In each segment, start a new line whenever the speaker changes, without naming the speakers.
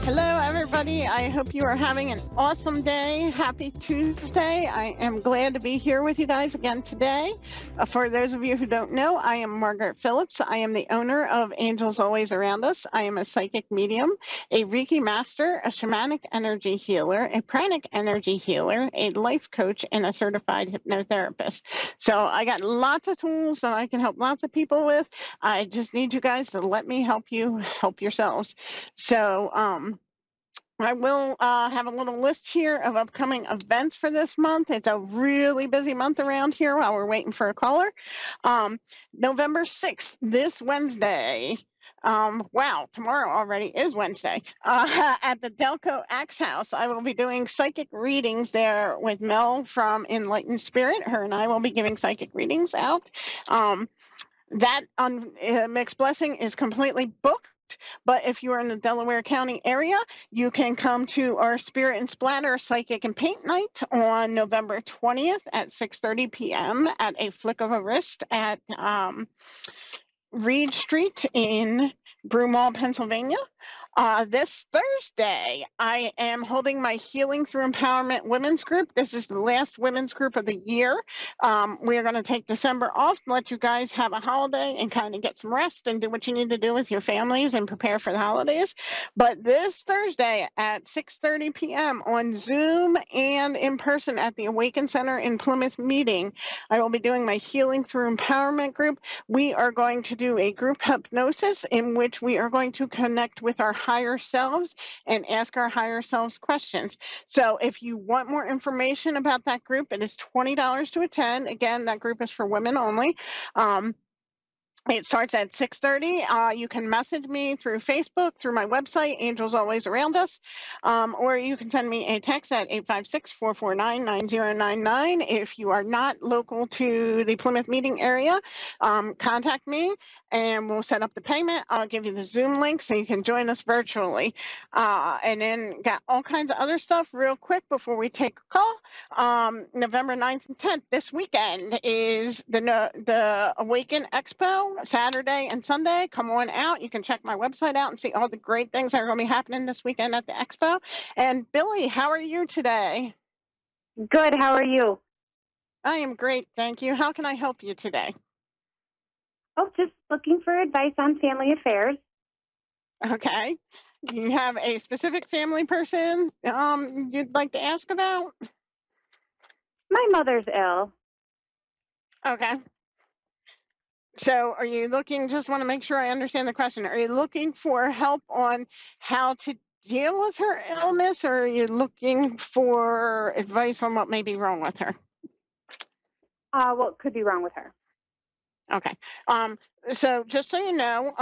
Hello, everybody. I hope you are having an awesome day. Happy Tuesday. I am glad to be here with you guys again today. For those of you who don't know, I am Margaret Phillips. I am the owner of Angels Always Around Us. I am a psychic medium, a Reiki master, a shamanic energy healer, a pranic energy healer, a life coach, and a certified hypnotherapist. So I got lots of tools that I can help lots of people with. I just need you guys to let me help you help yourselves. So, I will have a little list here of upcoming events for this month. It's a really busy month around here while we're waiting for a caller. November 6th, this Wednesday. Wow, tomorrow already is Wednesday. At the Delco Axe House, I will be doing psychic readings there with Mel from Enlightened Spirit. Her and I will be giving psychic readings out. That Mixed Blessing is completely booked. But if you are in the Delaware County area, you can come to our Spirit and Splatter Psychic and Paint Night on November 20th at 6:30 p.m. at a flick of a wrist at Reed Street in Broomall, Pennsylvania. This Thursday, I am holding my Healing Through Empowerment Women's Group. This is the last women's group of the year. We are going to take December off, let you guys have a holiday and kind of get some rest and do what you need to do with your families and prepare for the holidays. But this Thursday at 6:30 p.m. on Zoom and in person at the Awaken Center in Plymouth meeting, I will be doing my Healing Through Empowerment group. We are going to do a group hypnosis in which we are going to connect with our higher selves and ask our higher selves questions. So if you want more information about that group, it is $20 to attend. Again, that group is for women only. It starts at 6:30. You can message me through Facebook, through my website, Angels Always Around Us, or you can send me a text at 856-449-9099. If you are not local to the Plymouth meeting area, contact me and we'll set up the payment. I'll give you the Zoom link so you can join us virtually. And then got all kinds of other stuff real quick before we take a call. November 9th and 10th, this weekend, is the Awaken Expo, Saturday and Sunday. Come on out. You can check my website out and see all the great things that are going to be happening this weekend at the Expo. And Billy, how are you today?
Good. How are you?
I am great. Thank you. How can I help you today?
Oh, just looking for advice on family affairs.
Okay. You have a specific family person you'd like to ask about?
My mother's ill.
Okay. So are you looking, just want to make sure I understand the question. Are you looking for help on how to deal with her illness, or are you looking for advice on what may be wrong with her?
What could be wrong with her?
Okay. So just so you know,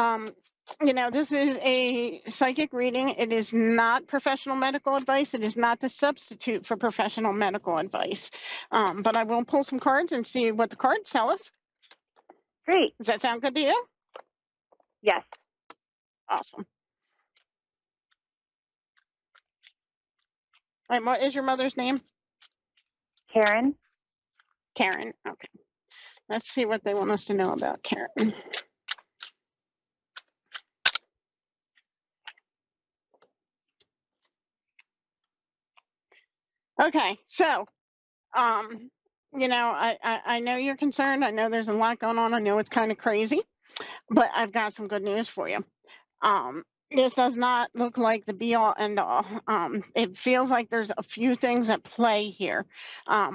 this is a psychic reading. It is not professional medical advice. It is not the substitute for professional medical advice. But I will pull some cards and see what the cards tell us.
Great.
Does that sound good to you?
Yes.
Awesome. All right, what is your mother's name?
Karen.
Karen. Okay. Let's see what they want us to know about Karen. Okay, so, I know you're concerned. I know there's a lot going on. I know it's kind of crazy, but I've got some good news for you. This does not look like the be all end all. It feels like there's a few things at play here.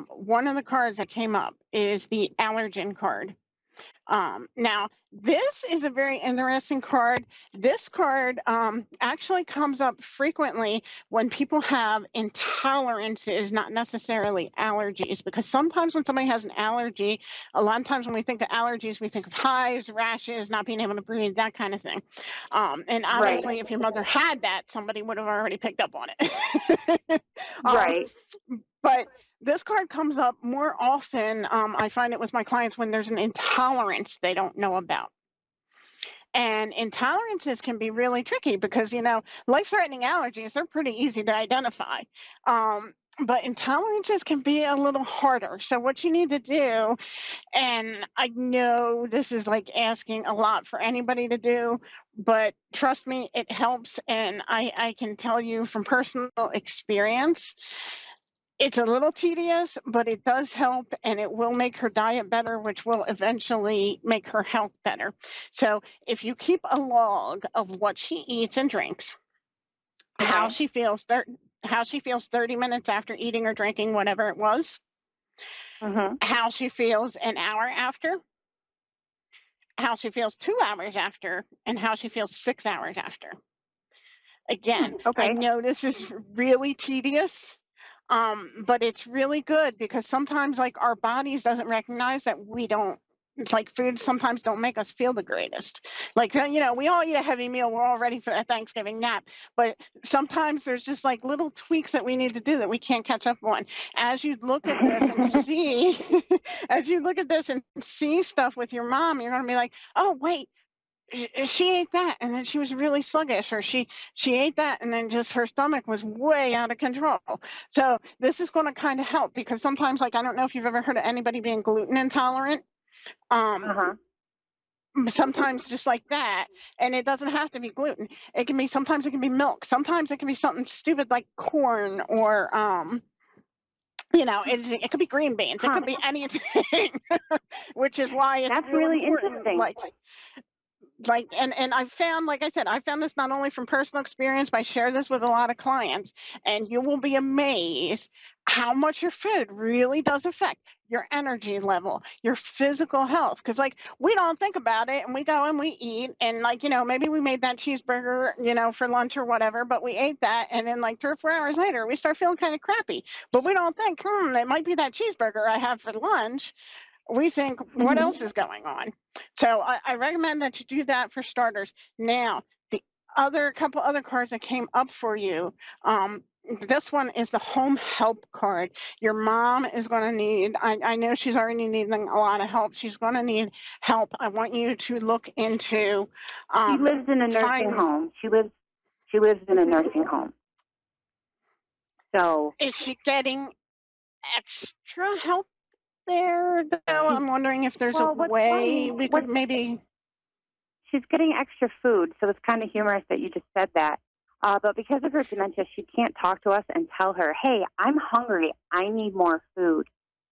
One of the cards that came up is the allergen card. Now, this is a very interesting card. This card actually comes up frequently when people have intolerances, not necessarily allergies, because sometimes when somebody has an allergy, a lot of times when we think of allergies, we think of hives, rashes, not being able to breathe, that kind of thing. And obviously, if your mother had that, somebody would have already picked up on it.
Right.
But this card comes up more often, I find it with my clients, when there's an intolerance they don't know about. And intolerances can be really tricky because, life-threatening allergies, they're pretty easy to identify. but intolerances can be a little harder. So what you need to do, and I know this is like asking a lot for anybody to do, but trust me, it helps. And I can tell you from personal experience, it's a little tedious, but it does help and it will make her diet better, which will eventually make her health better. So if you keep a log of what she eats and drinks, how
Okay.
she feels, how she feels 30 minutes after eating or drinking, whatever it was,
Mm-hmm.
how she feels an hour after, how she feels 2 hours after, and how she feels 6 hours after. Again, I
Okay.
know this is really tedious, but it's really good because sometimes like our bodies doesn't recognize that we don't. It's like food sometimes don't make us feel the greatest. Like we all eat a heavy meal. We're all ready for that Thanksgiving nap, but sometimes there's just like little tweaks that we need to do that we can't catch up on. As you look at this and see, as you look at this and see stuff with your mom, you're gonna be like, oh wait, she ate that and then she was really sluggish, or she ate that and then just her stomach was way out of control. So this is going to kind of help because sometimes, like, I don't know if you've ever heard of anybody being gluten intolerant. um
Uh-huh.
Sometimes just like that, and it doesn't have to be gluten. It can be, sometimes it can be milk, sometimes it can be something stupid like corn, or it could be green beans, it
Huh.
could be anything. Which is why it's
That's
real
really
important,
interesting.
and I found, like I said, I found this not only from personal experience, but I share this with a lot of clients, and you will be amazed how much your food really does affect your energy level, your physical health. Because like we don't think about it, and we go and we eat, and like maybe we made that cheeseburger for lunch or whatever, but we ate that, and then like 3 or 4 hours later we start feeling kind of crappy. But we don't think, it might be that cheeseburger I have for lunch. We think, what else is going on? So I recommend that you do that for starters. Now, the other couple other cards that came up for you, this one is the home help card. Your mom is going to need, I know she's already needing a lot of help. She's going to need help. I want you to look into,
She lives in a nursing
find,
home. She lives in a nursing home. So
is she getting extra help there, though?
she's
I'm wondering if there's a
well. What's funny?
way we could maybe.
She's getting extra food, so it's kind of humorous that you just said that. But because of her dementia, she can't talk to us and tell her, "Hey, I'm hungry. I need more food."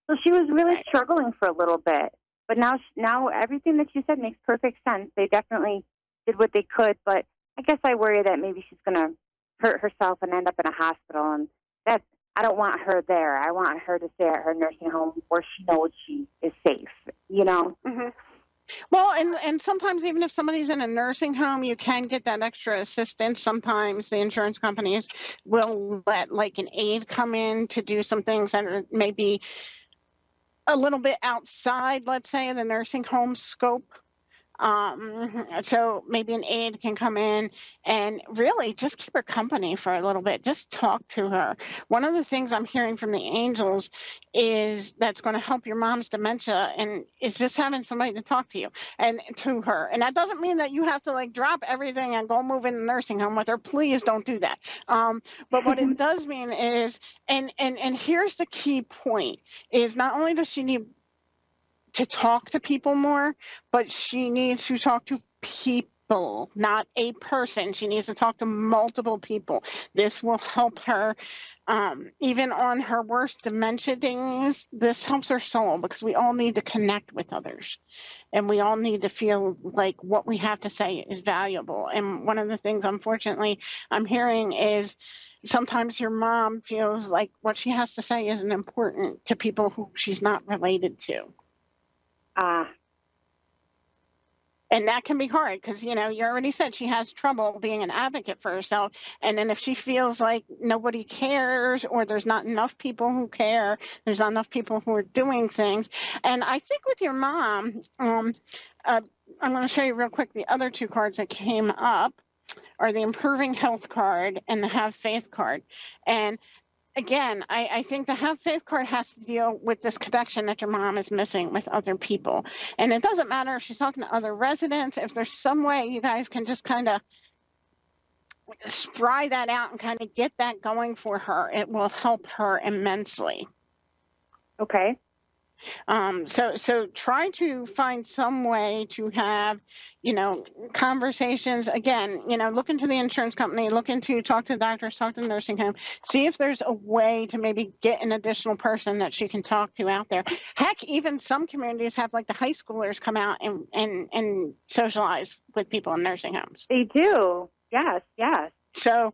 So she was really
Right.
struggling for a little bit. But now everything that you said makes perfect sense. They definitely did what they could, but I guess I worry that maybe she's going to hurt herself and end up in a hospital, and that I don't want her there. I want her to stay at her nursing home where she knows she is safe. You know.
Hmm. Well, and sometimes even if somebody's in a nursing home, you can get that extra assistance. Sometimes the insurance companies will let like an aide come in to do some things that are maybe a little bit outside, let's say, the nursing home scope. So maybe an aide can come in and really just keep her company for a little bit. Just talk to her. One of the things I'm hearing from the angels is that's going to help your mom's dementia, and is just having somebody to talk to you and to her. And that doesn't mean that you have to like drop everything and go move in a nursing home with her. Please don't do that. But what it does mean is, and here's the key point: is not only does she need to talk to people more, but she needs to talk to people, not a person. She needs to talk to multiple people. This will help her. Even on her worst dementia days, this helps her soul because we all need to connect with others, and we all need to feel like what we have to say is valuable. And one of the things, unfortunately, I'm hearing is sometimes your mom feels like what she has to say isn't important to people who she's not related to.
Ah,
And that can be hard because, you already said she has trouble being an advocate for herself. And then if she feels like nobody cares, or there's not enough people who care, there's not enough people who are doing things. And I think with your mom, uh, I'm going to show you real quick the other two cards that came up are the Improving Health card and the Have Faith card. And again, I think the Have Faith card has to deal with this connection that your mom is missing with other people. And it doesn't matter if she's talking to other residents, if there's some way you guys can just kind of spry that out and kind of get that going for her. It will help her immensely.
Okay.
So try to find some way to have, conversations. Again, look into the insurance company, talk to the doctors, talk to the nursing home, see if there's a way to maybe get an additional person that she can talk to out there. Heck, even some communities have like the high schoolers come out and socialize with people in nursing homes.
They do. Yes.
So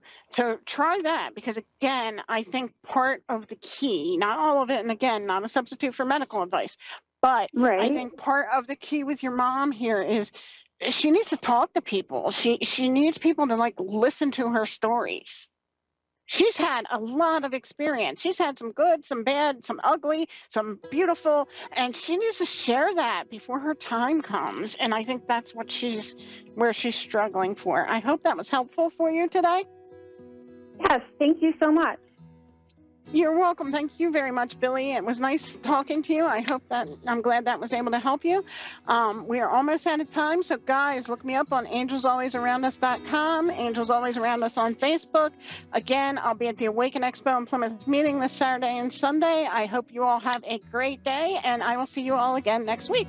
try that, because again, I think part of the key, not all of it, and again, not a substitute for medical advice, but
Right.
I think part of the key with your mom here is she needs to talk to people. She needs people to like listen to her stories. She's had a lot of experience. She's had some good, some bad, some ugly, some beautiful, and she needs to share that before her time comes. And I think that's where she's struggling for. I hope that was helpful for you today.
Yes, thank you so much.
You're welcome. Thank you very much, Billy. It was nice talking to you. I'm glad that was able to help you. We are almost out of time. So guys, look me up on angelsalwaysaroundus.com, Angels Always Around Us on Facebook. Again, I'll be at the Awaken Expo in Plymouth meeting this Saturday and Sunday. I hope you all have a great day, and I will see you all again next week.